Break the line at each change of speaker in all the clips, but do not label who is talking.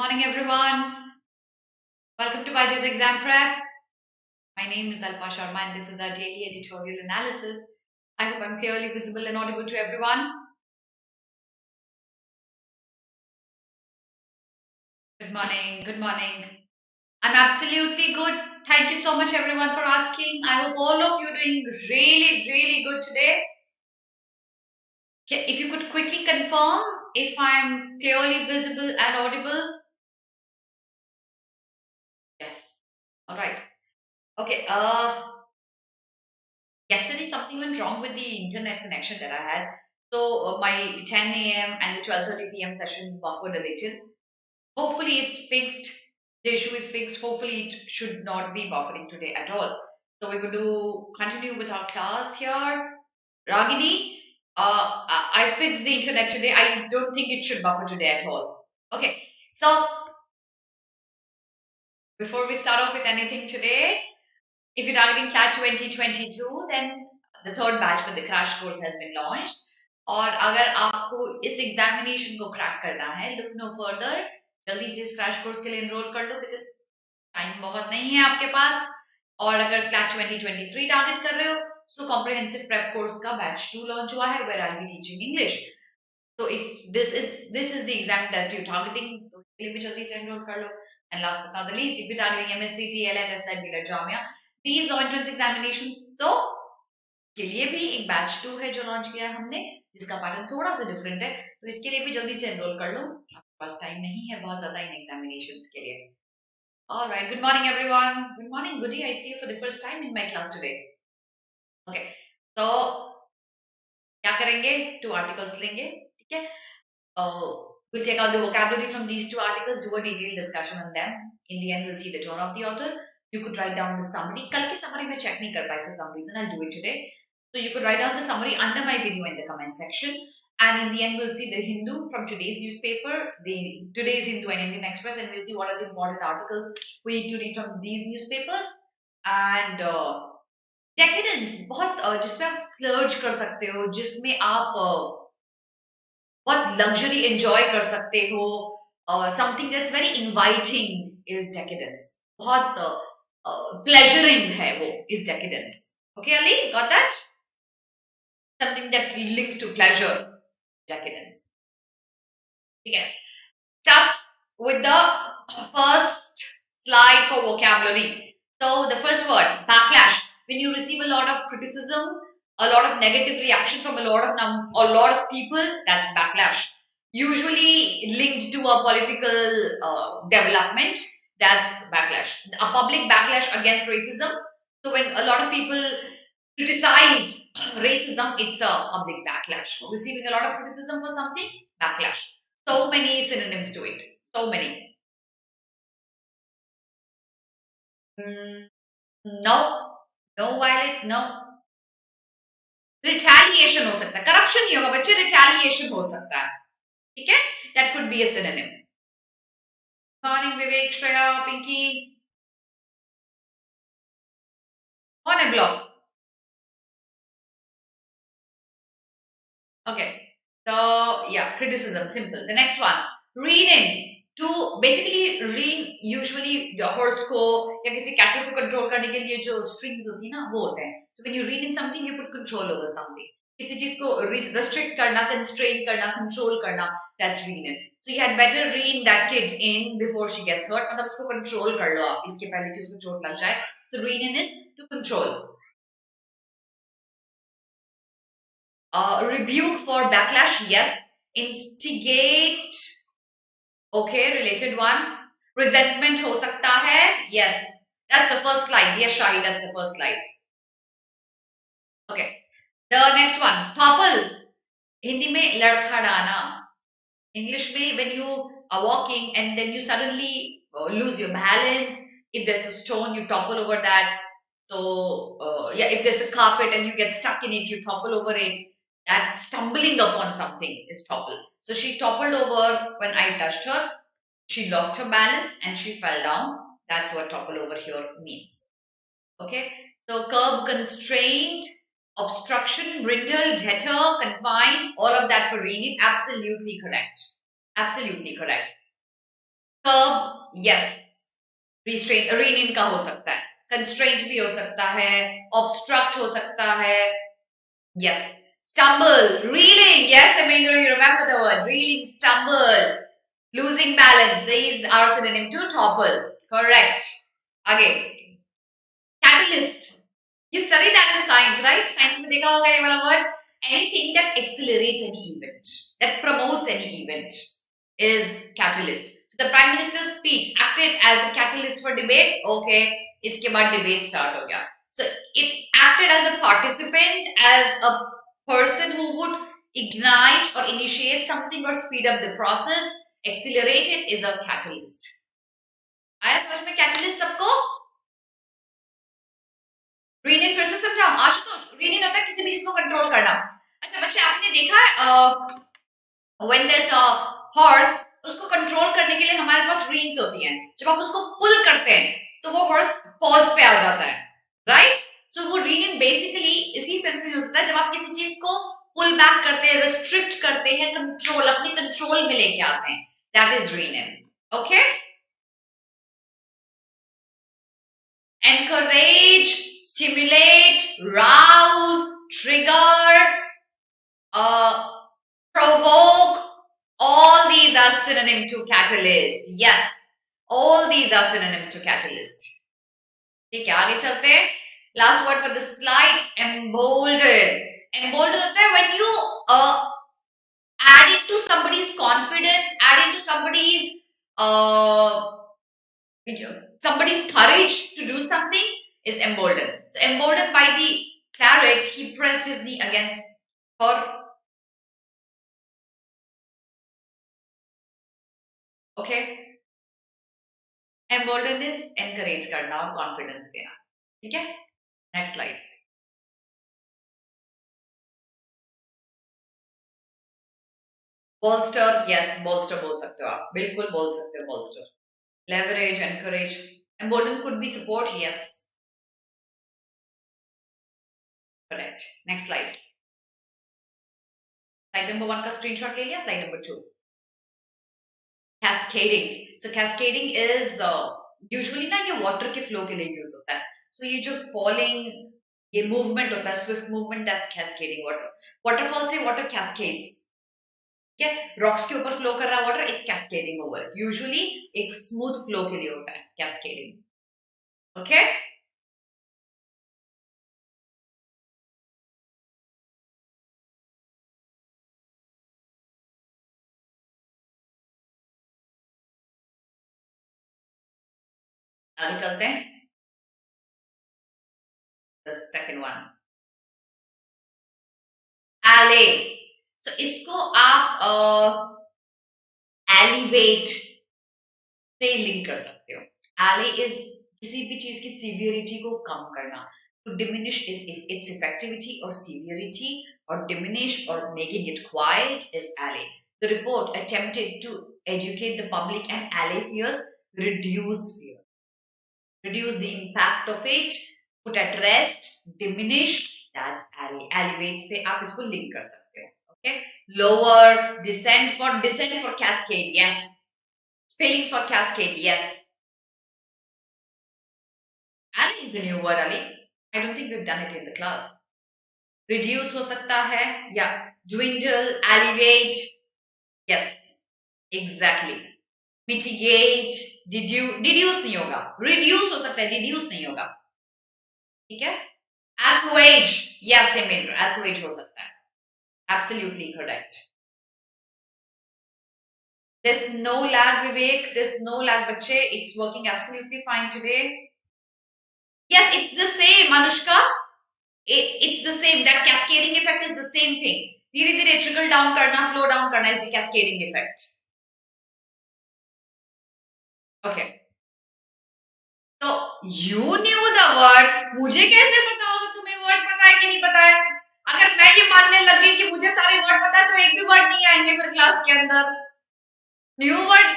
Morning, everyone. Welcome to BYJU'S Exam Prep. My name is Alpa Sharma, and this is our daily editorial analysis. I hope I'm clearly visible and audible to everyone. Good morning. Good morning. I'm absolutely good. Thank you so much, everyone, for asking. I hope all of you are doing really good today. Okay, if you could quickly confirm if I'm clearly visible and audible. Yes. All right. Okay. Yesterday something went wrong with the internet connection that I had. So my 10 a.m. and the 12:30 p.m. session buffered a little. Hopefully it's fixed. The issue is fixed. Hopefully it should not be buffering today at all. So we're going to continue with our class here. Ragini, I fixed the internet today. I don't think it should buffer today at all. Okay. So before we start off with anything today, if you're targeting CLAT 2022, then the third batch with the crash course has been launched. और अगर आपको इस examination को crack करना है, look no further, जल्दी से इस क्रैश कोर्स के लिए एनरोल कर लो बिकॉज टाइम बहुत नहीं है आपके पास. और अगर CLAT 2023 टारगेट कर रहे हो, so comprehensive prep course का batch 2 launch हुआ है where I'll be teaching English. So if this is the exam that you're targeting, तो इसके लिए भी जल्दी से एनरोल कर लो. And last but not the least, if you're targeting MNC, TLN, SLET, BLET, JAMIA, these law entrance examinations, तो के लिए भी एक बैच 2 है जो लॉन्च किया है हमने, जिसका पैटर्न थोड़ा सा डिफरेंट है, तो इसके लिए भी जल्दी से एनरोल कर लो. आपके पास टाइम नहीं है बहुत ज्यादा इन एग्जामिनेशंस के लिए. Alright, good morning everyone. Good morning, Goody. I see you for the first time in my class today. Okay, so क्या करेंगे? 2 articles लेंगे, ठीक है? We'll take out the vocabulary from these 2 articles, do a detailed discussion on them. In the end, we'll see the tone of the author. You could write down the summary. कल की summary में check नहीं कर पाई for some reason. I'll do it today. So you could write down the summary under my video in the comment section. And in the end, we'll see the Hindu from today's newspaper, today's Hindu and Indian Express, and we'll see what are the important articles we need to read from these newspapers. And decadence, बहुत जिसमें आप splurge कर सकते हो, जिसमें आप बहुत luxury enjoy कर सकते हो. Something that's very inviting is decadence. बहुत pleasuring है वो is decadence. Okay, Ali, got that? Something that links to pleasure, decadence. Okay, starts with the first slide for vocabulary. So the first word, backlash. When you receive a lot of criticism, a lot of negative reaction from a lot of people, that's backlash. Usually linked to a political development, that's backlash. A public backlash against racism. So when a lot of people criticize racism, it's a public backlash. Receiving a lot of criticism for something, backlash. So many synonyms to it. So many. No. No, Violet, no. Retaliation हो सकता है. Corruption नहीं होगा बच्चे, retaliation हो सकता है. ठीक है? That could be a synonym. Morning, Vivek, Shreya, Pinky. On a block. Okay. So, yeah, criticism, simple. The next one, reading. To basically read, usually your horse को या किसी cattle को control करने के लिए जो strings होती है ना, वो होते हैं. So when you read in something, you put control over something. किसी चीज को restrict करना, constrain करना, control करना, that's rein in. So you had better rein that kid in before she gets hurt. मतलब उसको control कर लो आप इसके पहले कि उसको चोट लग जाए. So rein in is to control. Rebuke for backlash, yes. Instigate, okay, related one. Resentment हो सकता है, yes. That's the first slide. Yes, Shahi, that's the first slide. Okay. The next one, topple. Hindi में लड़खड़ाना. English में when you are walking and then you suddenly lose your balance. If there's a stone, you topple over that. So yeah, if there's a carpet and you get stuck in it, you topple over it. That stumbling upon something is topple. So she toppled over when I touched her. She lost her balance and she fell down. That's what topple over here means. Okay. So curb, constraint, obstruction, brindle, deter, confine, all of that for reading. Absolutely correct. Absolutely correct. Curb, yes, restrain rein in का हो सकता है, constraint भी हो सकता है, obstruct हो सकता है, yes, stumble, reeling, yes, Amendra, you remember the word, reeling, stumble, losing balance, these are synonym to topple, correct. Again, catalyst, you studied that in science, right? Science में देखा होगा ये वाला word, anything that accelerates any event, that promotes any event is catalyst. So the Prime Minister's speech acted as a catalyst for debate. Okay, इसके बाद debate start हो गया. So it acted as a participant, as a person who would ignite or initiate something or speed up the process. Accelerate it is a catalyst. आया समझ में catalyst सबको? रीनिन फिर से समझाऊं? आशुतोष, रीनिन होता है किसी भी चीज को कंट्रोल करना. अच्छा बच्चे, आपने देखा है when there's a horse, उसको कंट्रोल करने के लिए हमारे पास reins होती हैं. जब आप उसको पुल करते हैं तो वो horse pause पे आ जाता है, right? So वो rein basically इसी सेंस में यूज होता है जब आप किसी चीज को पुल बैक करते हैं, रिस्ट्रिक्ट करते हैं, कंट्रोल अपने कंट्रोल में लेके आते हैं. That is rein. Okay? Encourage, stimulate, rouse, trigger, provoke, all these are synonym to catalyst. Yes, all these are synonyms to catalyst. ठीक है, आगे चलते हैं. Last word for this slide, embolden. Embolden होता है when you add into somebody's confidence, add into somebody's courage to do something is emboldened. So emboldened by the carrot, he pressed his knee against her. Okay. Embolden is encourage करना और confidence देना. ठीक है? Next slide. Bolster, yes, bolster बोल सकते हो आप, बिल्कुल बोल सकते हो bolster. Leverage, encourage. Embolden could be support, yes. Correct. Next slide. Slide number 1 का screenshot ले लिया. Slide number 2. Cascading. So cascading is usually ना ये water के flow के लिए use होता है. So ये जो falling, ये movement होता है, swift movement, that's cascading water. Waterfall से water cascades. क्या रॉक्स के ऊपर फ्लो कर रहा water, it's cascading over. Usually एक स्मूथ फ्लो के लिए होता है कैस्केडिंग. ओके, आगे चलते हैं. द सेकंड वन, एले. सो इसको आप एलिवेट से लिंक कर सकते हो. एले इज किसी भी चीज की सीवियरिटी को कम करना. To diminish its effectivity or severity, or diminish or making it quiet is allay. The report attempted to educate the public and allay fears, reduce fear, reduce the impact of it, put at rest, diminish, that's allay. Alleviate से आप इसको link कर सकते हो. Okay? Lower, descend for cascade, yes. Spelling for cascade, yes. Allay is a new word, Ali. I don't think we've done it in the class. Reduce हो सकता है, या dwindle, alleviate, yes, exactly. Mitigate, deduce नहीं होगा, reduce हो सकता है, deduce नहीं होगा. ठीक है? Assuage, yes, Hemendra, assuage हो सकता है. Absolutely correct. There's no lag, Vivek. There's no lag, बच्चे. It's working absolutely fine today. Yes, it's the same, Anushka. It's the same. That cascading effect is the same thing. धीरे धीरे trickle down करना, flow down करना is the cascading effect. Okay. So you knew the word. मुझे कैसे पता होगा तुम्हें word पता है कि नहीं पता है? अगर मैं ये मानने लग गई कि मुझे सारे word पता है तो एक भी word नहीं आएंगे फिर क्लास के अंदर. New word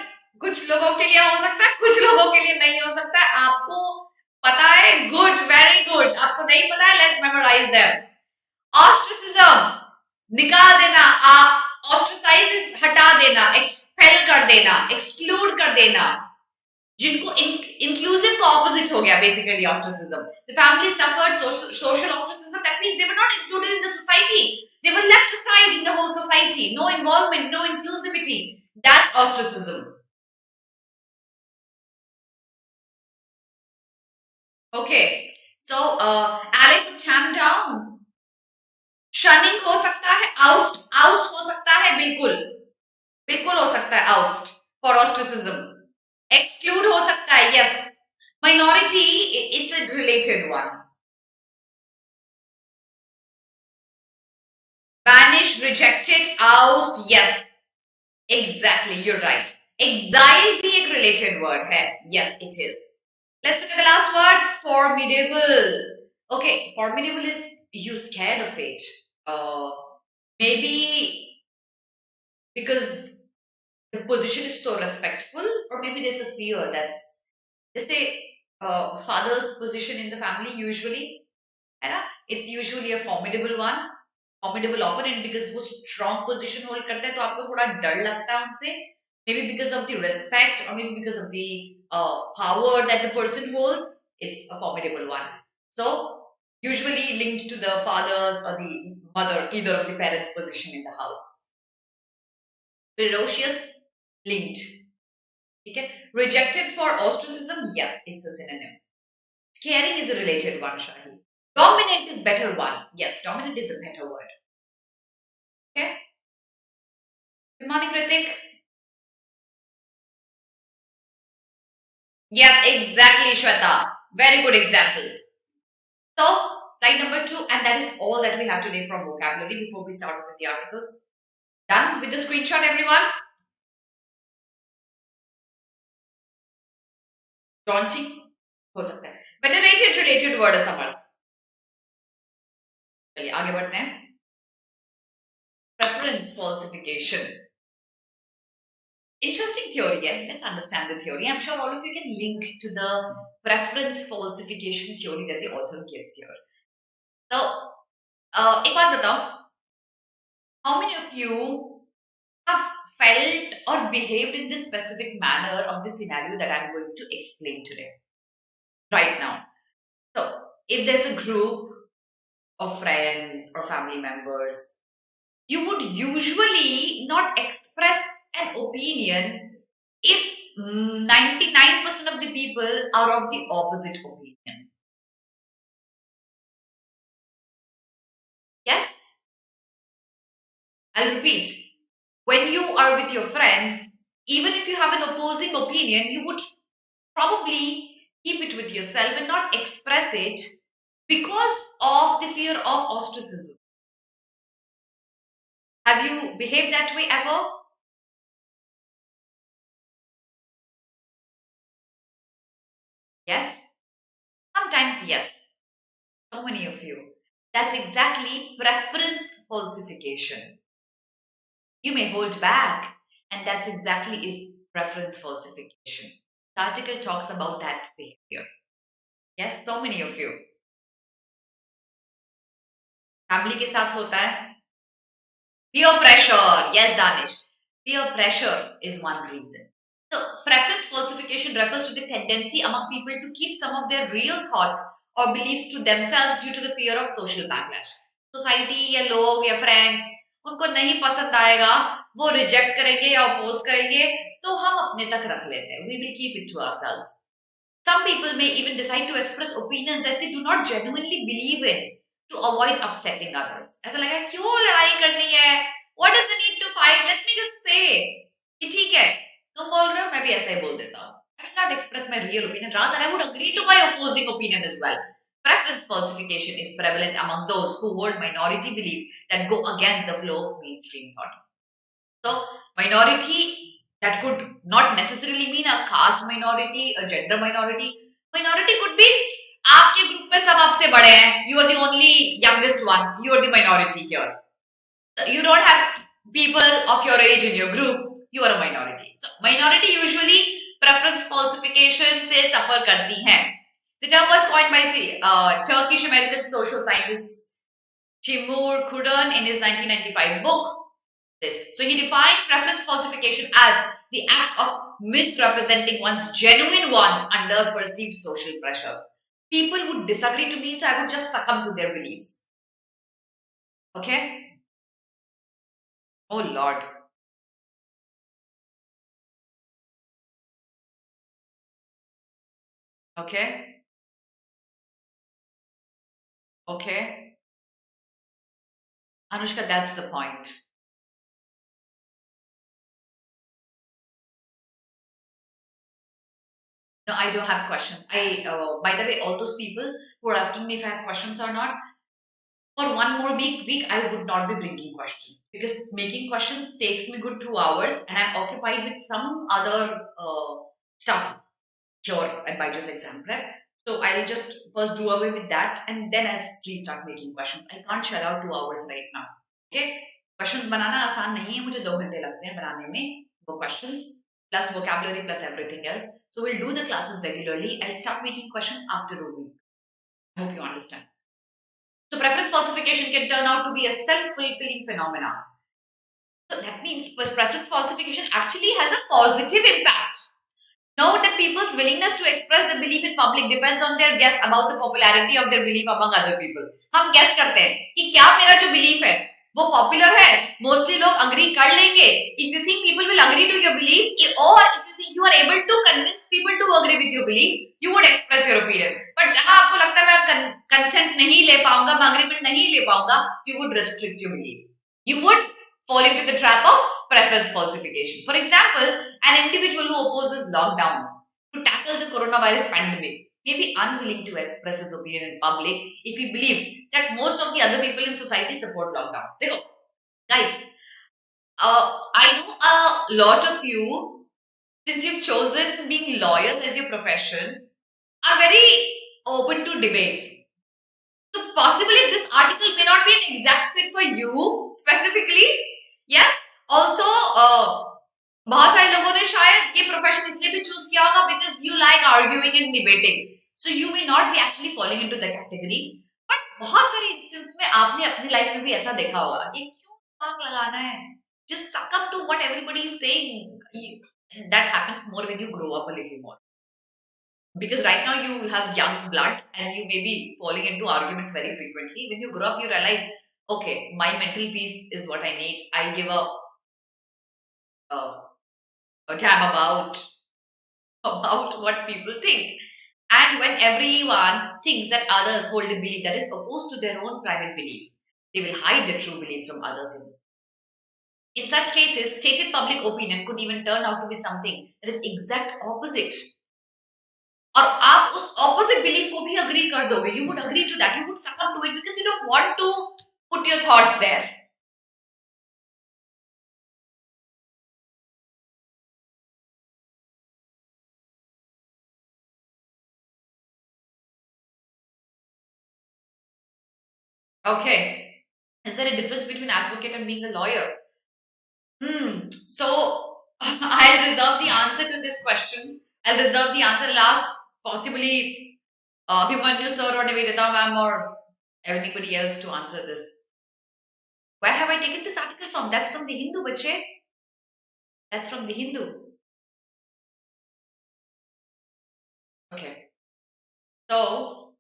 कुछ लोगों के लिए हो सकता है, कुछ लोगों के लिए नहीं हो सकता है. आपको पता है, good, very good. आपको नहीं पता है, let's memorize them. Ostracism, निकाल देना, ostracize हटा देना, एक्सपेल कर देना, एक्सक्लूड कर देना, जिनको inclusive का opposite हो गया basically ostracism. The family suffered social ostracism. That means they were not included in the society. They were left aside in the whole society. No involvement, no inclusivity. That's ostracism. Okay. So, Alec would tamp down. Shunning हो सकता है, oust हो सकता है, बिल्कुल हो सकता है oust for ostracism. Exclude हो सकता है, yes. Minority, it's a related one. Banish, rejected, oust, yes. Exactly, you're right. Exile भी एक related word है. Yes, it is. Let's look at the last word, formidable. Okay, formidable is you scared of it. Uh, Maybe because the position is so respectful, or maybe there's a fear that's, let's say, father's position in the family usually, है ना? It's usually a formidable one, formidable opponent because वो strong position hold करता है तो आपको थोड़ा डर लगता है उनसे. Maybe because of the respect or maybe because of the power that the person holds, it's a formidable one. So usually linked to the father's or the mother, either of the parents' position in the house. Ferocious, linked. Okay. Rejected for ostracism, yes, it's a synonym. Scaring is a related one, Shahi. Dominant is better one. Yes, dominant is a better word. Okay. Good morning, Kritik. Yes, exactly, Shweta. Very good example. So, slide number 2, and that is all that we have today from vocabulary before we start with the articles. Done with the screenshot, everyone? Daunting हो सकता है. Venerated related word है समर्थ. चलिए आगे बढ़ते हैं. Preference falsification. Interesting theory, yeah? Let's understand the theory. I'm sure all of you can link to the preference falsification theory that the author gives here. So, एक बात बताओ, how many of you have felt or behaved in this specific manner of the scenario that I'm going to explain today, right now? So, if there's a group of friends or family members, you would usually not express an opinion if 99% of the people are of the opposite opinion. Yes? I'll repeat. When you are with your friends, even if you have an opposing opinion, you would probably keep it with yourself and not express it because of the fear of ostracism. Have you behaved that way ever? Yes? Sometimes yes. So many of you. That's exactly preference falsification. You may hold back, and that's exactly is preference falsification. The article talks about that behavior. Yes, so many of you. Family के साथ होता है. Peer pressure. Yes, Danish. Peer pressure is one reason. So, preference falsification refers to the tendency among people to keep some of their real thoughts or beliefs to themselves due to the fear of social backlash. Society या लोग या friends उनको नहीं पसंद आएगा, वो reject करेंगे या oppose करेंगे, तो हम अपने तक रख लेते हैं. We will keep it to ourselves. Some people may even decide to express opinions that they do not genuinely believe in to avoid upsetting others. ऐसा लगा क्यों लड़ाई करनी है? What is the need to fight? Let me just say कि ठीक है, तुम बोल रहे हो, मैं भी ऐसा ही बोल देता हूँ. I will not express my real opinion. Rather, I would agree to my opposing opinion as well. Preference falsification is prevalent among those who hold minority belief that go against the flow of mainstream thought. So, minority, that could not necessarily mean a caste minority, a gender minority. Minority could be आपके group में सब आपसे बड़े हैं. You are the only youngest one. You are the minority here. So you don't have people of your age in your group. You are a minority. So minority usually preference falsification से suffer करती हैं. The term was coined by Turkish American social scientist Timur Kudan in his 1995 book, this. So he defined preference falsification as the act of misrepresenting one's genuine wants under perceived social pressure. People would disagree to me, so I would just succumb to their beliefs. Okay? Oh Lord. Okay? Okay? Anushka, that's the point. No, I don't have questions. By the way, all those people who are asking me if I have questions or not, for one more week, I would not be bringing questions because making questions takes me good 2 hours, and I'm occupied with some other stuff here at BYJU'S Exam Prep. So I'll just first do away with that, and then I'll restart making questions. I can't shell out 2 hours right now. Okay? Questions बनाना आसान नहीं है, मुझे 2 घंटे लगते हैं बनाने में वो questions plus vocabulary plus everything else. So we'll do the classes regularly. I'll start making questions after a week. I hope you understand. So preference falsification can turn out to be a self-fulfilling phenomenon. So that means preference falsification actually has a positive impact. Note that people's willingness to express their belief in public depends on their guess about the popularity of their belief among other people. हम guess करते हैं कि क्या मेरा जो belief है वो popular है, mostly लोग agree कर लेंगे. If you think people will agree to your belief, or if you think you are able to convince people to agree with your belief, you would express your opinion. But जहाँ आपको लगता है मैं consent नहीं ले पाऊंगा, मैं agreement नहीं ले पाऊंगा, you would restrict your belief. You would fall into the trap of preference falsification. For example, an individual who opposes lockdown to tackle the coronavirus pandemic may be unwilling to express his opinion in public if he believes that most of the other people in society support lockdowns. Dekho, guys, I know a lot of you, since you've chosen being lawyers as your profession, are very open to debates. So possibly this article may not be an exact fit for you specifically. Yeah. Also, बहुत सारे लोगों ने शायद ये profession इसलिए भी choose किया होगा because you like arguing and debating. So you may not be actually falling into the category. But बहुत सारे इंस्टेंस में आपने अपनी लाइफ में भी ऐसा देखा होगा कि क्यों दिमाग लगाना है? Just suck up to what everybody is saying. That happens more when you grow up a little more. Because right now you have young blood and you may be falling into argument very frequently. When you grow up, you realize, okay, my mental peace is what I need. I give a damn about what people think. And when everyone thinks that others hold a belief that is opposed to their own private belief, they will hide their true beliefs from others in this. In such cases, stated public opinion could even turn out to be something that is exact opposite. और आप उस opposite belief को भी agree कर दोगे. You would agree to that. You would succumb to it because you don't want to put your thoughts there. Okay. Is there a difference between advocate and being a lawyer? So I'll reserve the answer to this question. I'll reserve the answer last, possibly Abhimanyu sir or Nivedita ma'am or anybody else to answer this. Where have I taken this article from? That's from the Hindu, bache. That's from the Hindu. Okay. So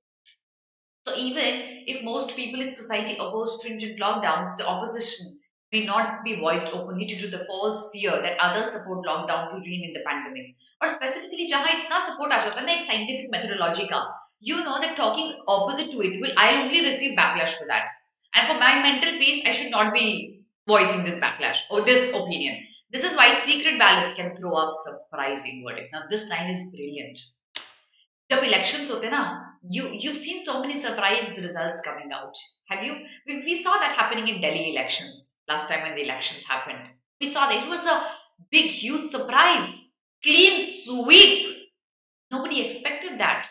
even if most people in society oppose stringent lockdowns, the opposition may not be voiced openly due to the false fear that others support lockdown to rein in the pandemic. Or specifically, जहाँ इतना support आ जाता है ना एक scientific methodology का, you know that talking opposite to it will I'll only receive backlash for that. And for my mental peace, I should not be voicing this backlash or this opinion. This is why secret ballots can throw up surprising verdicts. Now this line is brilliant. जब elections होते ना, you've seen so many surprise results coming out. Have you? We saw that happening in Delhi elections last time when the elections happened. We saw that it was a big, huge surprise, clean sweep. Nobody expected that.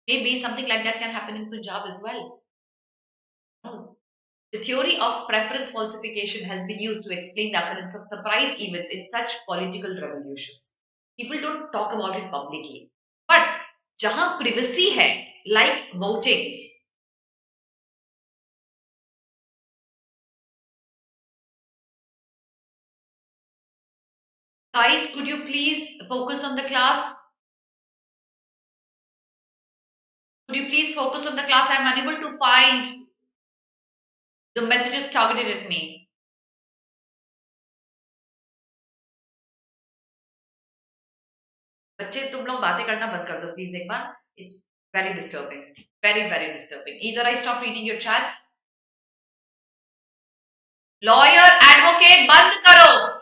Maybe something like that can happen in Punjab as well. Who knows? The theory of preference falsification has been used to explain the occurrence of surprise events in such political revolutions. People don't talk about it publicly. But जहां privacy है, like votings, Guys, could you please focus on the class? Could you please focus on the class? I'm unable to find the messages targeted at me. बच्चे तुम लोग बातें करना बंद कर दो प्लीज एक बार. It's very disturbing. Very, very disturbing. Either I stop reading your chats. Lawyer, advocate, बंद करो.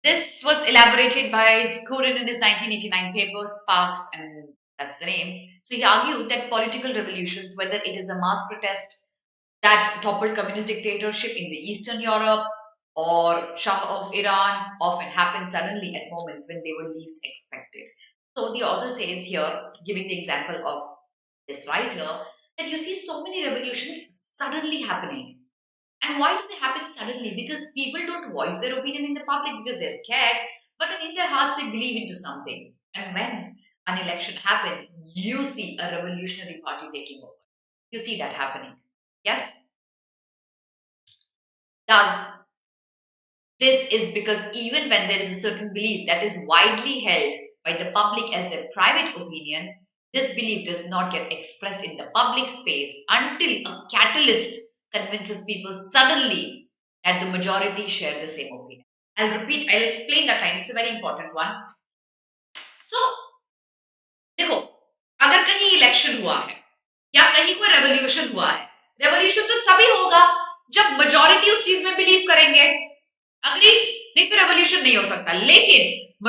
This was elaborated by Curran in his 1989 paper, Sparks, and that's the name. So he argued that political revolutions, whether it is a mass protest that toppled communist dictatorship in the Eastern Europe or Shah of Iran, often happen suddenly at moments when they were least expected. So the author says here, giving the example of this writer, that you see so many revolutions suddenly happening. And why do they happen suddenly? Because people don't voice their opinion in the public because they're scared, but then in their hearts they believe into something. And when an election happens, you see a revolutionary party taking over. You see that happening. Yes? Does this is because even when there is a certain belief that is widely held by the public as their private opinion, this belief does not get expressed in the public space until a catalyst convinces people suddenly that the majority share the same opinion. I'll repeat, I'll explain that line. It's a very important one. So, देखो, अगर कहीं election हुआ है या कहीं कोई revolution हुआ है, रेवोल्यूशन तो तभी होगा जब मेजॉरिटी उस चीज में बिलीव करेंगे. अग्रीड? नहीं तो रेवोल्यूशन नहीं हो सकता. लेकिन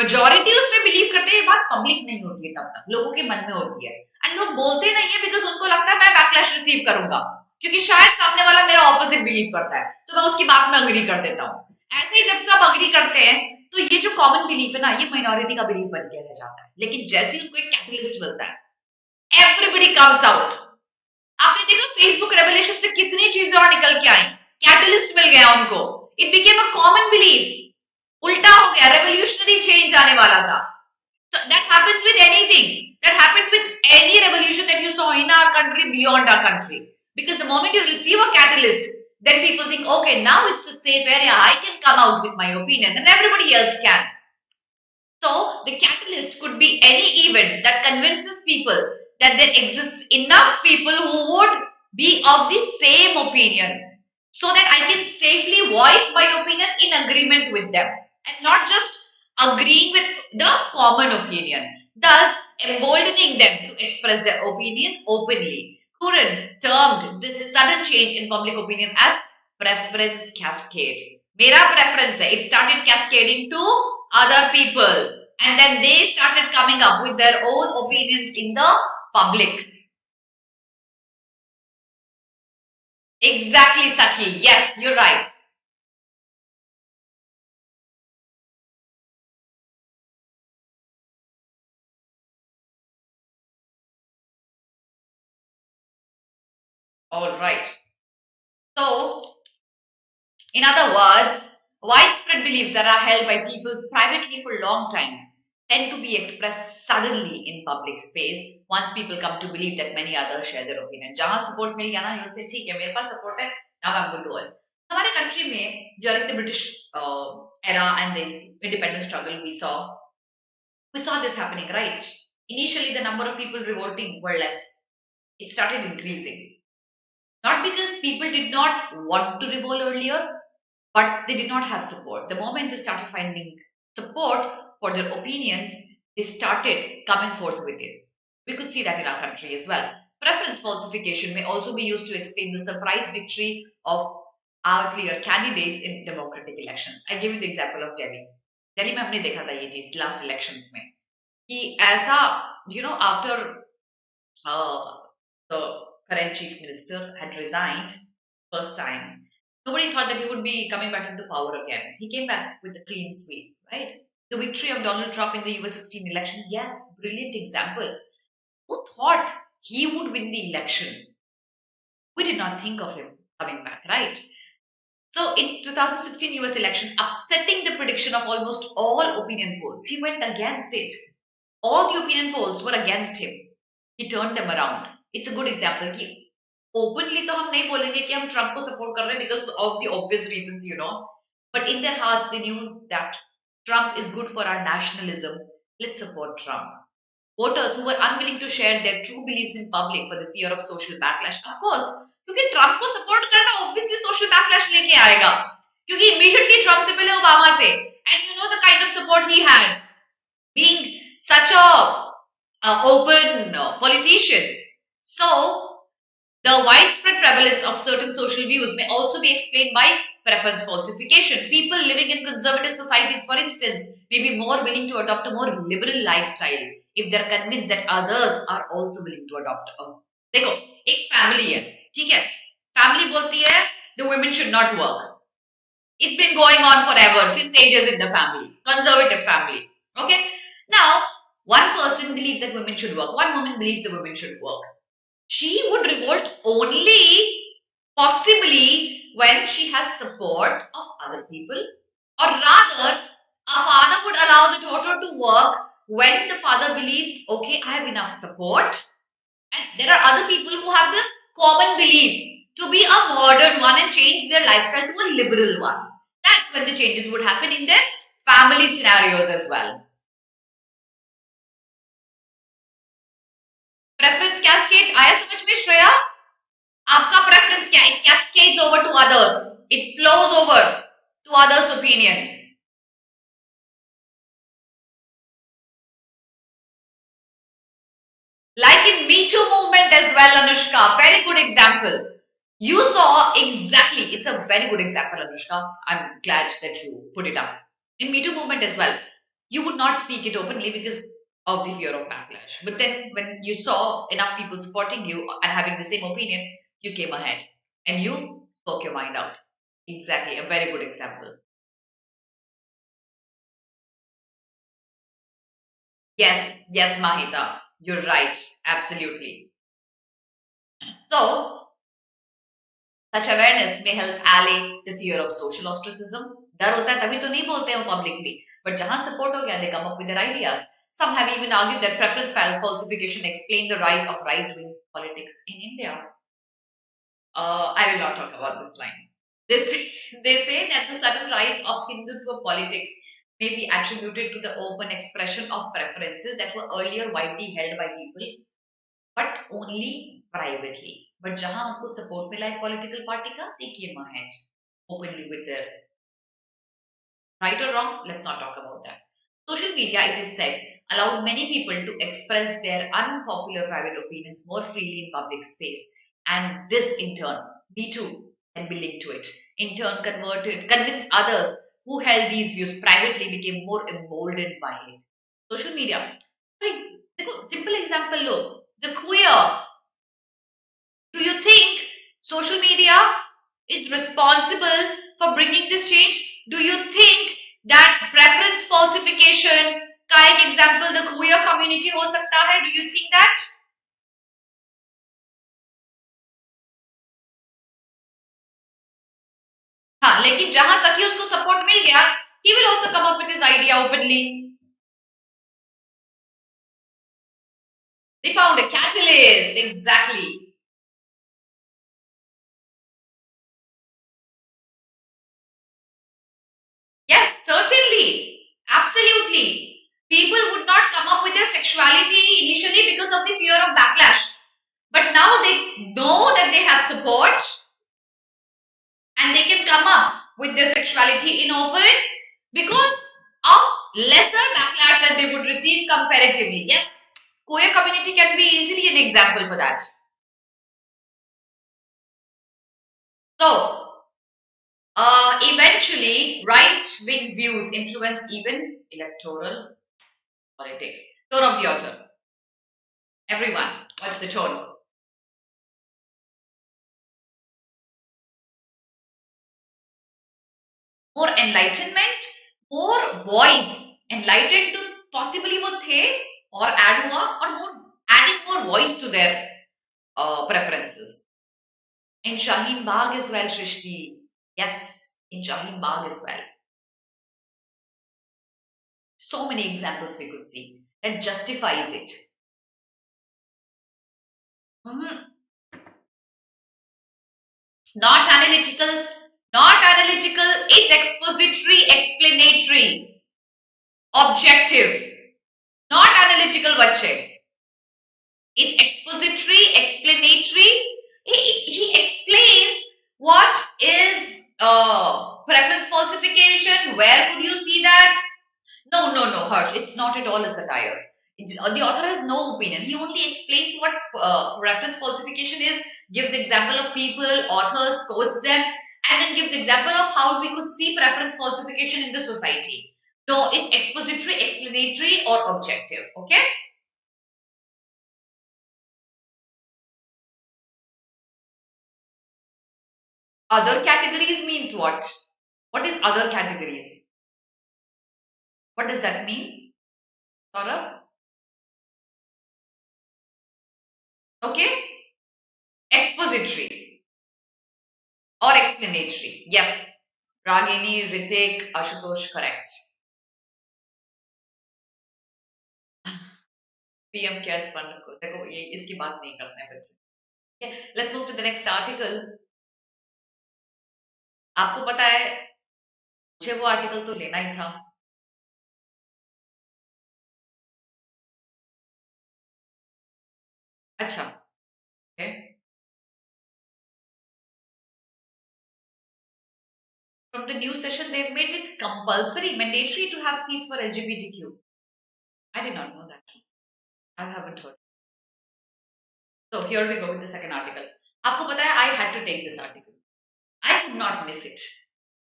मेजॉरिटी उसमें बिलीव करते हैं, ये बात पब्लिक नहीं होती है, तब तक लोगों के मन में होती है. एंड लोग बोलते नहीं है बिकॉज उनको लगता है मैं बैकलैश रिसीव करूंगा, क्योंकि शायद सामने वाला मेरा ऑपोजिट बिलीव करता है, तो मैं उसकी बात में अग्री कर देता हूँ. ऐसे ही जब सब अग्री करते हैं तो ये जो कॉमन बिलीफ है ना, ये माइनॉरिटी का बिलीफ बन के रह जाता है. लेकिन जैसे ही उनको एक कैटलिस्ट मिलता है, एवरीबडी कम्स आउट. आपने देखा फेसबुक रेवोल्यूशन से कितनी चीजें और निकल के आई, कैटलिस्ट मिल गया उनको. It became a common belief. उल्टा हो गया, रेवोल्यूशनरी चेंज आने वाला था. So that happens with anything. That happened with any revolution that you saw in our country, beyond our country. Because the moment you receive a catalyst, then people think, okay, now it's a safe area. I can come out with my opinion, and everybody else can. So the catalyst could be any event that convinces people that there exists enough people who would be of the same opinion, so that I can safely voice my opinion in agreement with them, and not just agreeing with the common opinion, thus emboldening them to express their opinion openly. Curran termed this sudden change in public opinion as preference cascade. मेरा preference है. It started cascading to other people, and then they started coming up with their own opinions in the public. Exactly, Sakhi. Yes, you're right. All right. So, in other words, widespread beliefs that are held by people privately for a long time tend to be expressed suddenly in public space once people come to believe that many others share their opinion. जहाँ support मिल गया ना, you'll say ठीक है, मेरे पास support है, now I'm going to voice. हमारे country में during the British era and the independence struggle we saw this happening, right? Initially, the number of people revolting were less. It started increasing. Not because people did not want to revolt earlier, but they did not have support. The moment they started finding support for their opinions, they started coming forth with it. We could see that in our country as well. Preference falsification may also be used to explain the surprise victory of outlier candidates in democratic elections. I give you the example of Delhi. Delhi में हमने देखा था ये चीज last elections में कि ऐसा, after the current chief minister had resigned first time, nobody thought that he would be coming back into power again. He came back with a clean sweep, right? The victory of Donald Trump in the US 16 election, yes, brilliant example. Who thought he would win the election? We did not think of him coming back, right? So in 2016 US election, upsetting the prediction of almost all opinion polls, he went against it. all the opinion polls were against him. He turned them around. It's a good example कि openly तो हम नहीं बोलेंगे कि हम Trump को support कर रहे हैं because of the obvious reasons, you know. But in their hearts, they knew that Trump is good for our nationalism. Let's support Trump. Voters who were unwilling to share their true beliefs in public for the fear of social backlash. Of course, क्योंकि Trump को support करना obviously social backlash लेके आएगा. क्योंकि immediately Trump से पहले Obama थे. And you know the kind of support he had. Being such a open politician. So, the widespread prevalence of certain social views may also be explained by preference falsification. People living in conservative societies, for instance, may be more willing to adopt a more liberal lifestyle if they're convinced that others are also willing to adopt. देखो, एक family है, ठीक है? Family बोलती है the women should not work. It's been going on forever, since ages in the family, conservative family. Okay? Now, one person believes that women should work. One woman believes the women should work. She would revolt only possibly when she has support of other people, or rather, a father would allow the daughter to work when the father believes, okay, I have enough support, and there are other people who have the common belief to be a modern one and change their lifestyle to a liberal one. That's when the changes would happen in their family scenarios as well. Preference cascade आया समझ में श्रेया? आपका preference क्या? It cascades over to others. It flows over to others' opinion. Like in Me Too movement as well, Anushka. Very good example. You saw exactly. It's a very good example, Anushka. I'm glad that you put it up. In Me Too movement as well, you would not speak it openly because of the fear of backlash. But then when you saw enough people supporting you and having the same opinion, you came ahead and you spoke your mind out. Exactly. A very good example. Yes, Mahita. You're right. Absolutely. So, such awareness may help allay the fear of social ostracism. डर होता है तभी तो नहीं बोलते हैं publicly. But जहां support हो गया, they come up with their ideas. Some have even argued that preference falsification explained the rise of right-wing politics in India. I will not talk about this line. They say that the sudden rise of Hindutva politics may be attributed to the open expression of preferences that were earlier widely held by people, but only privately. But जहां उनको support मिला है political party का, they came ahead openly with their right or wrong. Let's not talk about that. Social media, it is said, allowed many people to express their unpopular private opinions more freely in public space, and this in turn, me too, can be linked to it. In turn, convinced others who held these views privately became more emboldened by it. Social media. Like, simple example, look, the queer. Do you think social media is responsible for bringing this change? Do you think that preference falsification का एक example the queer community हो सकता है? Do you think that? हाँ, लेकिन जहां सखी उसको support मिल गया, he will also come up with his idea openly. They found a catalyst, exactly. Yes, certainly. Absolutely. People would not come up with their sexuality initially because of the fear of backlash. But now they know that they have support and they can come up with their sexuality in open because of lesser backlash that they would receive comparatively. Yes, queer community can be easily an example for that. So, eventually, right-wing views influence even electoral politics. Tone of the author. Everyone, what's the tone? More enlightenment, more voice. Enlightened to possibly वो थे और add हुआ और more adding more voice to their preferences. In Shaheen Bagh as well, Shrishti. Yes, in Shaheen Bagh as well. So many examples we could see. that justifies it. Mhm. Not analytical, not analytical, it's expository, explanatory, objective, not analytical, bache. It's expository, explanatory. He explains what is preference falsification, where could you see that? No, no, no, Harsh, it's not at all a satire. The author has no opinion. He only explains what reference falsification is, gives example of people, authors, quotes them, and then gives example of how we could see preference falsification in the society. No, it's expository, explanatory, or objective. Okay? Other categories means what? What is other categories? What does that mean? Saurabh? Okay? Expository or explanatory. Yes. Ragini, Ritik, Ashutosh, correct. PM cares fund को देखो ये इसकी बात नहीं करते हैं बच्चे. Okay, let's move to the next article. आपको पता है मुझे वो आर्टिकल तो लेना ही था. अच्छा. Okay. From the new session, they've made it compulsory, mandatory to have seats for LGBTQ. I did not know that. I haven't heard. So here we go with the second article. आपको पता है I had to take this article. I could not miss it.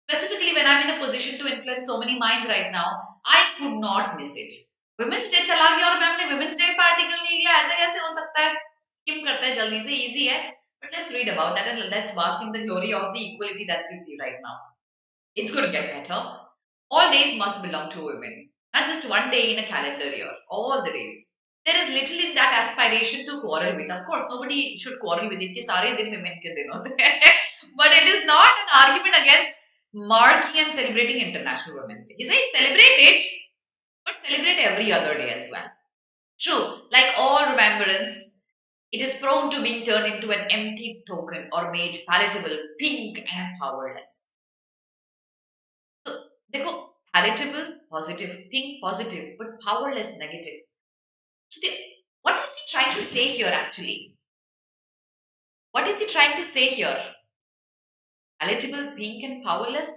Specifically when I'm in a position to influence so many minds right now, I could not miss it. Women's Day चला गया और ma'am ने Women's Day का article नहीं लिया. ऐसा कैसे हो सकता है? Skim करते हैं जल्दी से, easy है. But let's read about that and let's bask in the glory of the equality that we see right now. It's going to get better. All days must belong to women. Not just one day in a calendar year. All the days. There is little in that aspiration to quarrel with. Of course, nobody should quarrel with it. कि सारे दिन women के दिन होते हैं. But it is not an argument against marking and celebrating International Women's Day. He says celebrate it, but celebrate every other day as well. True, like all remembrance, it is prone to being turned into an empty token or made palatable, pink, and powerless. So, देखो, palatable, positive, pink, positive, but powerless, negative. So, what is he trying to say here actually? What is he trying to say here? Palatable, pink, and powerless?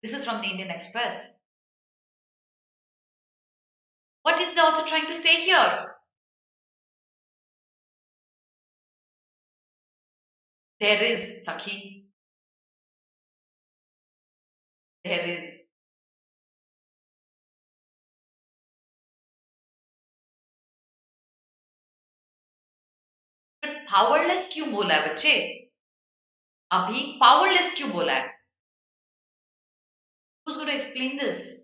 This is from the Indian Express. What is the author trying to say here? There is, Sakhi. There is. But powerless क्यों बोला है बच्चे? अभी powerless क्यों बोला है? Who's going to explain this?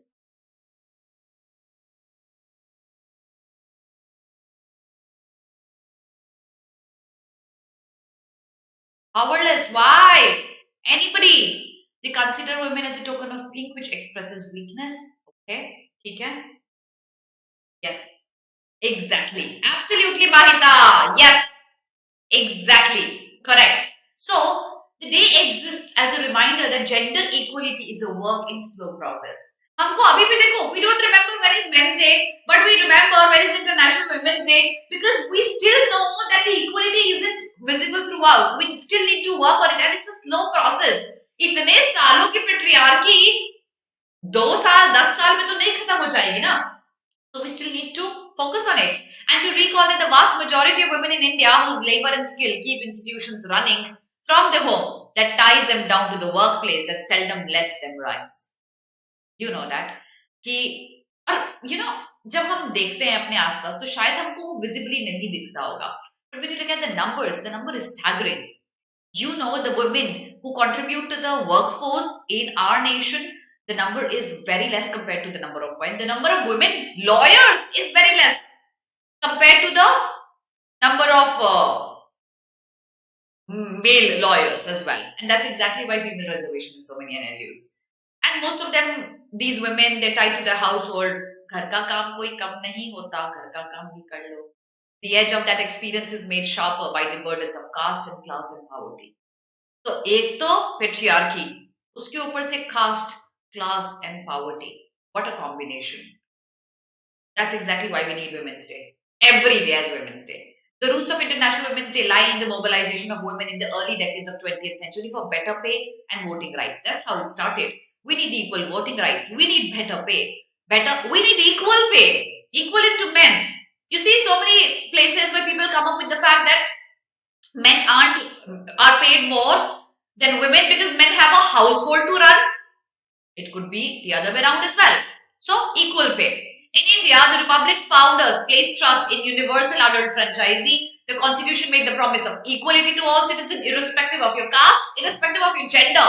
Powerless. Why? Anybody? They consider women as a token of pink which expresses weakness. Okay. ठीक है? Yes. Exactly. Absolutely, Mahita. Yes. Exactly. Correct. So, the day exists as a reminder that gender equality is a work in slow progress. हमको अभी भी देखो, we don't remember when is Men's Day, but we remember when is International Women's Day because we still know that the equality isn't visible throughout. We still need to work on it and it's a slow process. इतने सालों की patriarchy 2 साल 10 साल में तो नहीं खत्म हो जाएगी ना. So we still need to focus on it and to recall that the vast majority of women in India whose labor and skill keep institutions running from the home that ties them down to the workplace that seldom lets them rise. You know that कि और you know जब हम देखते हैं अपने आसपास तो शायद हमको वो visibly नहीं दिखता होगा. But when you look at the numbers, the number is staggering. You know the women who contribute to the workforce in our nation, the number is very less compared to the number of men. The number of women lawyers is very less compared to the number of male lawyers as well. And that's exactly why female reservation in so many NLUs. And most of them, these women, they're tied to their household. घर का काम कोई कम नहीं होता, घर का काम भी कर लो. The edge of that experience is made sharper by the burdens of caste and class and poverty. तो एक तो patriarchy, उसके ऊपर से caste, class and poverty. What a combination. That's exactly why we need Women's Day. Every day as Women's Day. The roots of International Women's Day lie in the mobilization of women in the early decades of 20th century for better pay and voting rights. That's how it started. We need equal voting rights. We need better pay. We need equal pay. Equivalent to men. You see so many places where people come up with the fact that men are paid more than women because men have a household to run. It could be the other way around as well. So, equal pay. In India, the Republic's founders placed trust in universal adult franchisee. The Constitution made the promise of equality to all citizens, irrespective of your caste, irrespective of your gender.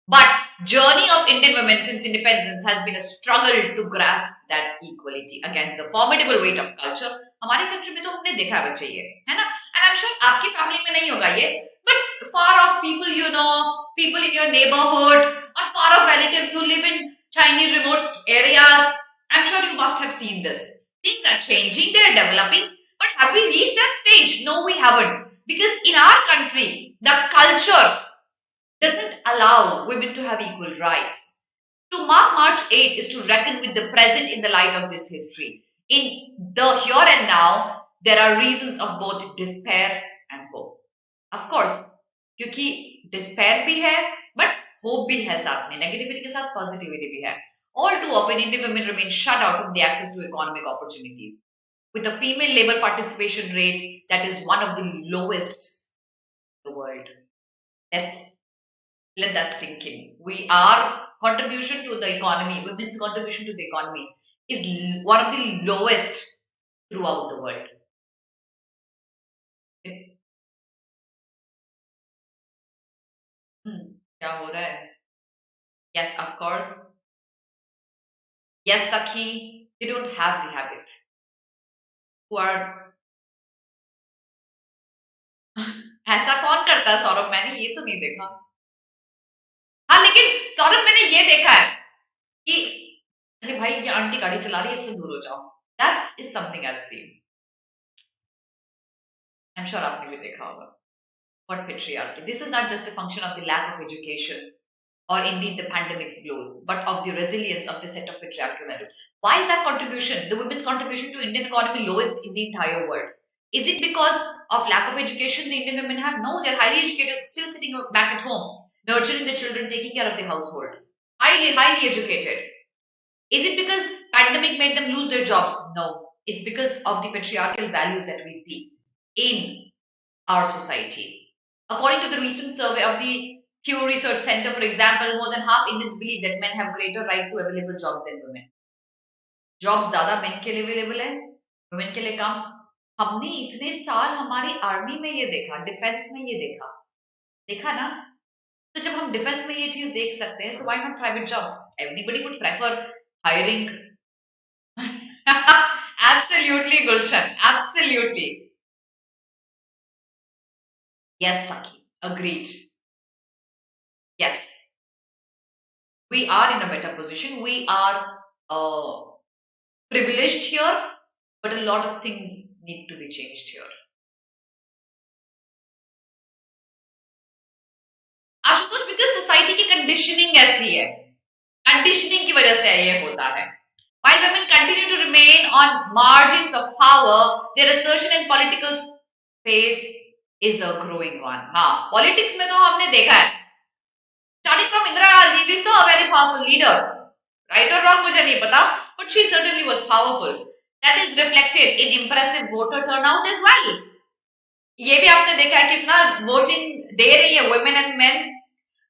But journey of Indian women since independence has been a struggle to grasp that equality. Again, the formidable weight of culture. हमारे country में तो हमने देखा बच्चे ये, है ना? And I'm sure आपकी family में नहीं होगा ये, but far off people you know, people in your neighborhood, or far off relatives who live in tiny remote areas, I'm sure you must have seen this. Things are changing, they are developing, but have we reached that stage? No, we haven't. Because in our country, the culture doesn't allow women to have equal rights. To mark March 8 is to reckon with the present in the light of this history. In the here and now, there are reasons of both despair and hope. Of course, क्योंकि despair भी है, but hope भी है साथ में. Negativity के साथ positivity भी है. All too often, Indian women remain shut out from the access to economic opportunities. With a female labor participation rate that is one of the lowest in the world. Let that sink in. Our contribution to the economy, women's contribution to the economy is one of the lowest throughout the world. क्या हो रहा है? Yes, of course. Yes, Sakhi, they don't have the habit. Who are ऐसा कौन करता है सौरभ? मैंने ये तो नहीं देखा. हाँ, लेकिन सौरभ मैंने ये देखा है कि अरे भाई ये आंटी गाड़ी चला रही है, इससे दूर हो जाओ. That is something I've seen. I'm sure आपने भी देखा होगा. What patriarchy? This is not just a function of the lack of education or indeed the pandemic's blows, but of the resilience of the set of patriarchal values. Why is that contribution, the women's contribution to Indian economy, lowest in the entire world? Is it because of lack of education the Indian women have? No, they're highly educated, still sitting back at home, nurturing the children, taking care of the household. Highly educated. Is it because pandemic made them lose their jobs? No. It's because of the patriarchal values that we see in our society. According to the recent survey of the Pew Research Center, for example, more than half Indians believe that men have greater right to available jobs than women. Jobs ज़्यादा men के लिए available है, women के लिए कम. हमने इतने साल हमारी आर्मी में ये देखा, डिफेंस में ये देखा ना? तो जब हम डिफेंस में ये चीज देख सकते हैं, so why not private jobs? Everybody would prefer hiring. Absolutely, Gulshan. Absolutely. Yes, Saki. Agreed. Yes. We are in a better position. We are privileged here, but a lot of things need to be changed here. Ashutosh, because society की conditioning ऐसी है. Conditioning की वजह से ये होता है. While women continue to remain on margins of power, their assertion in political space is a growing one. हाँ, politics में तो हमने देखा है. Starting from Indira Gandhi, we saw a very powerful leader. Right or wrong, मुझे नहीं पता, but she certainly was powerful. That is reflected in impressive voter turnout as well. ये भी आपने देखा है कितना voting दे रही है women and men.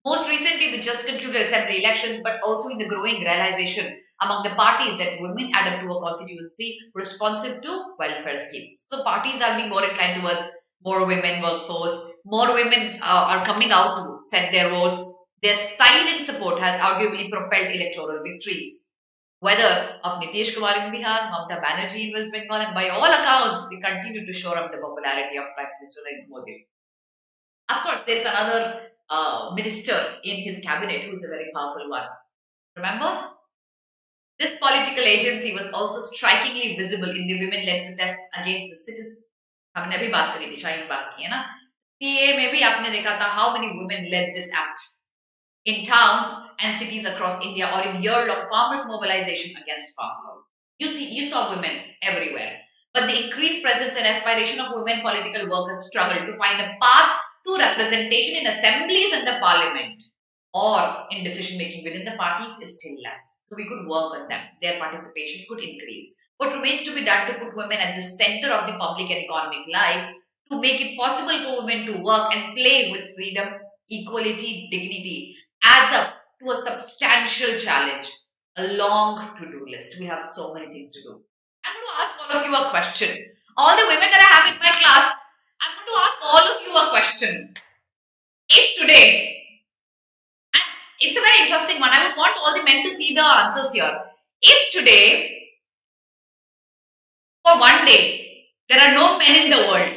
Most recently, the just concluded assembly elections, but also in the growing realization among the parties that women add up to a constituency responsive to welfare schemes. So parties are being more inclined towards more women workforce, more women are coming out to set their votes. Their silent support has arguably propelled electoral victories, whether of Nitish Kumar in Bihar, Mamata Banerjee in West Bengal, and by all accounts, they continue to shore up the popularity of Prime Minister Narendra Modi. Of course, there's another minister in his cabinet who's a very powerful one. Remember? This political agency was also strikingly visible in the women-led protests against the citizens. हमने अभी बात करी थी, शायद बात की है ना? CA में भी आपने देखा था how many women led this act in towns and cities across India, or in year-long farmers' mobilization against farm laws. You saw women everywhere. But the increased presence and aspiration of women political workers struggled to find a path to representation in assemblies and the parliament, or in decision making within the parties is still less. So we could work on them. Their participation could increase. What remains to be done to put women at the center of the public and economic life, to make it possible for women to work and play with freedom, equality, dignity, adds up to a substantial challenge, a long to-do list. We have so many things to do. I'm going to ask all of you a question. All the women that I have in my class, I'm going to ask all of you a question. If today, and it's a very interesting one, I would want all the men to see the answers here. If today, for one day, there are no men in the world,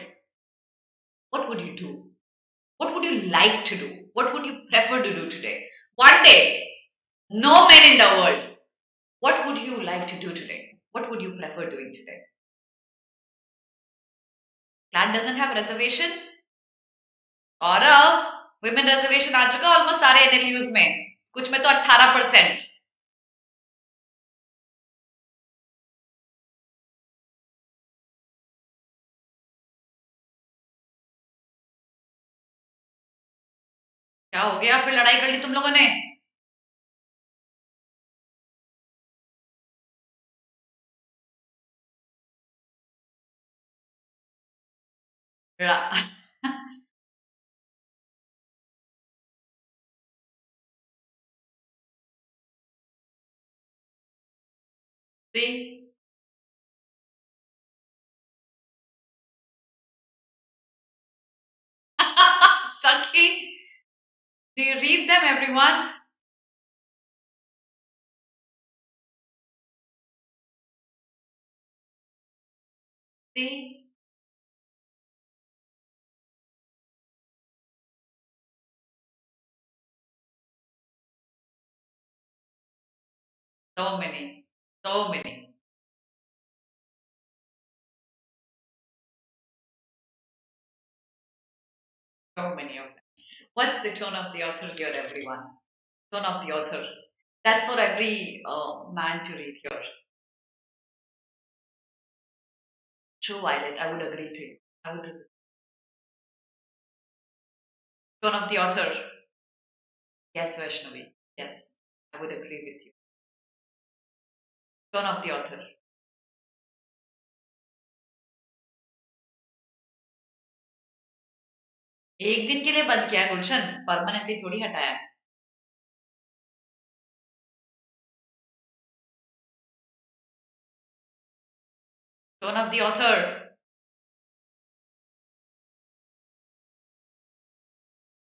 what would you do? What would you like to do? What would you prefer to do today? One day, no men in the world. What would you like to do today? What would you prefer doing today? CLAT doesn't have reservation? और women reservation आ चुका almost सारे NLUs में, कुछ में तो 18%. क्या हो गया? फिर लड़ाई कर ली तुम लोगों ने? See? Sakhi, do you read them, everyone? See? So many. So many. So many of them. What's the tone of the author here, everyone? Tone of the author. That's for every man to read here. True, Violet. I would agree to you. I would do this. Tone of the author. Yes, Vaishnavi. Yes, I would agree with you. Tone of the author. एक दिन के लिए बंद किया है गुलशन, permanently थोड़ी हटाया है. Tone of the author.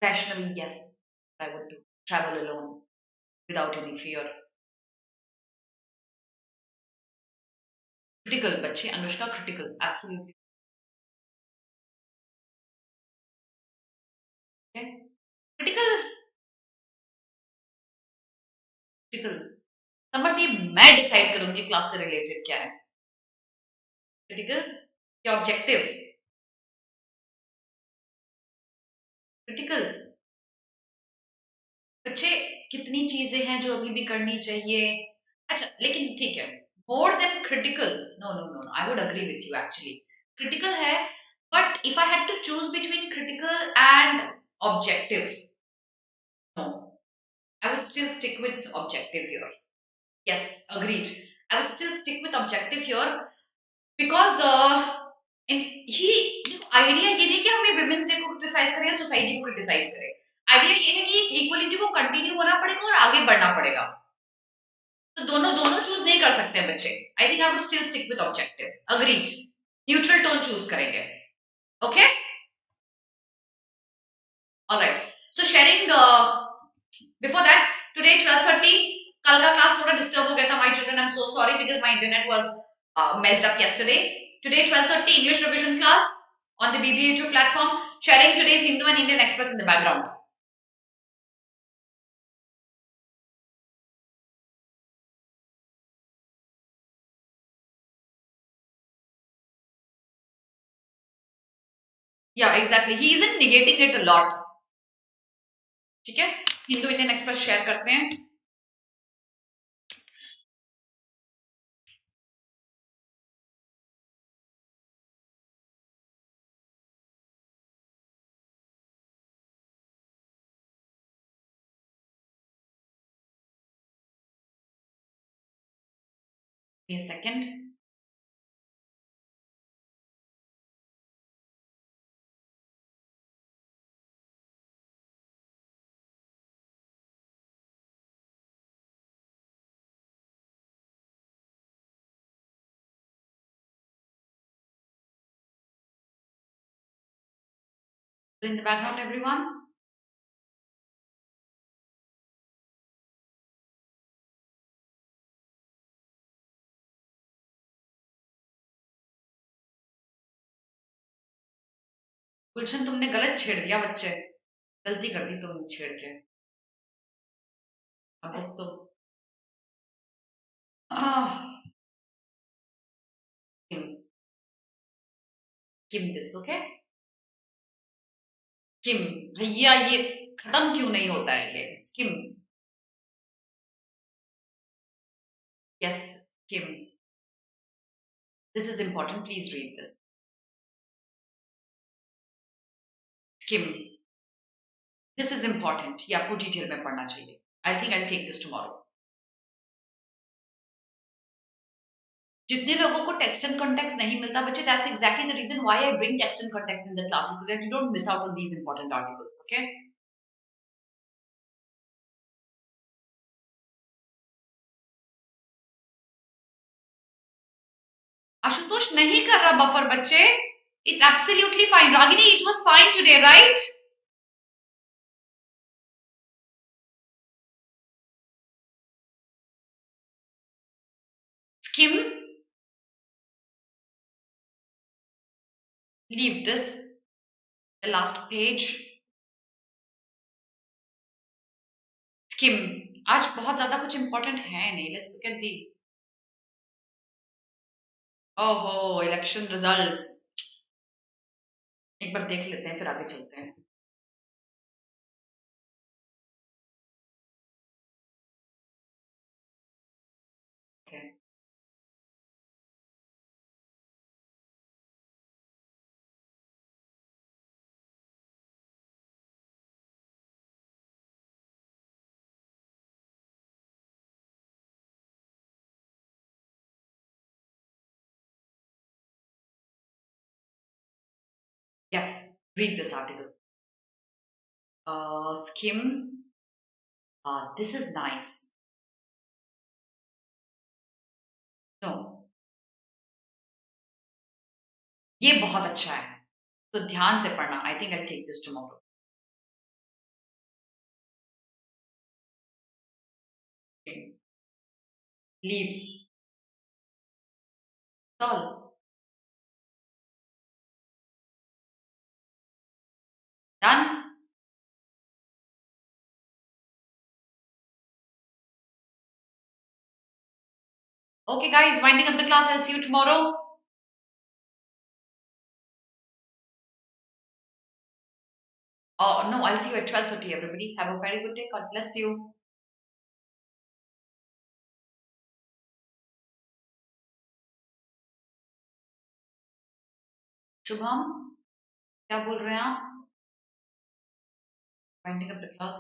Vaishnavi, yes, I would do. Travel alone without any fear. Critical, बच्चे. Anushka critical, absolutely. Okay. Critical. Critical. समर्थी मैं डिसाइड करूंगी क्लास से रिलेटेड क्या है. क्रिटिकल या ऑब्जेक्टिव? क्रिटिकल. बच्चे कितनी चीजें हैं जो अभी भी करनी चाहिए. अच्छा, लेकिन ठीक है, more than critical. No no no, I would agree with you. Actually critical है, but if I had to choose between critical and objective, no, I would still stick with objective here. Yes, agreed. I would still stick with objective here because he idea ये नहीं कि हमें women's day को criticize करें या society को criticize करें. Idea ये है कि equality को continue होना पड़ेगा और आगे बढ़ना पड़ेगा. तो दोनों दोनों choose नहीं कर सकते बच्चे. I think I would still stick with objective. Agreed. Neutral tone choose करेंगे. Okay? All right. So sharing before that, today 12:30, कल का class थोड़ा disturb हो गया था. My children, I'm so sorry because my internet was messed up yesterday. Today 12:30 English revision class. on the BBU platform, sharing today's Hindu and Indian Express in the background. Yeah, exactly. He isn't negating it a lot. ठीक है, Hindu Indian express share करते हैं. A second. In the background, everyone. गुलशन, तुमने गलत छेड़ दिया बच्चे, गलती कर दी तुमने छेड़ के. अब तो Kim, Kim this, okay? Kim, भैया ये खत्म क्यों नहीं होता है ये? Kim. Yes, Kim. This is important. Please read this. Kim. This is important. ये आपको डिटेल में पढ़ना चाहिए. I think I'll take this tomorrow. जितने लोगों को टेक्स्ट एंड कॉन्टेक्स्ट नहीं मिलता बच्चे, that's exactly the reason why I bring text and context in the classes, so that you don't miss out on these important articles. Okay? Ashutosh नहीं कर रहा buffer बच्चे. It's absolutely fine. Ragini, it was fine today, right? Skim. Leave this. The last page. Skim. आज बहुत ज्यादा कुछ important है नहीं. Let's look at the. Oh, election results. एक बार देख लेते हैं, फिर आगे चलते हैं. Okay. Yes. Read this article. Skim. This is nice. No. ये बहुत अच्छा है. तो ध्यान से पढ़ना. I think I'll take this tomorrow. Okay. Leave. Solve. Done? Okay, guys, winding up the class. I'll see you tomorrow. Oh, no, I'll see you at 12:30, everybody. Have a very good day. God bless you. Shubham, क्या बोल रहे हैं आप? Winding up the class.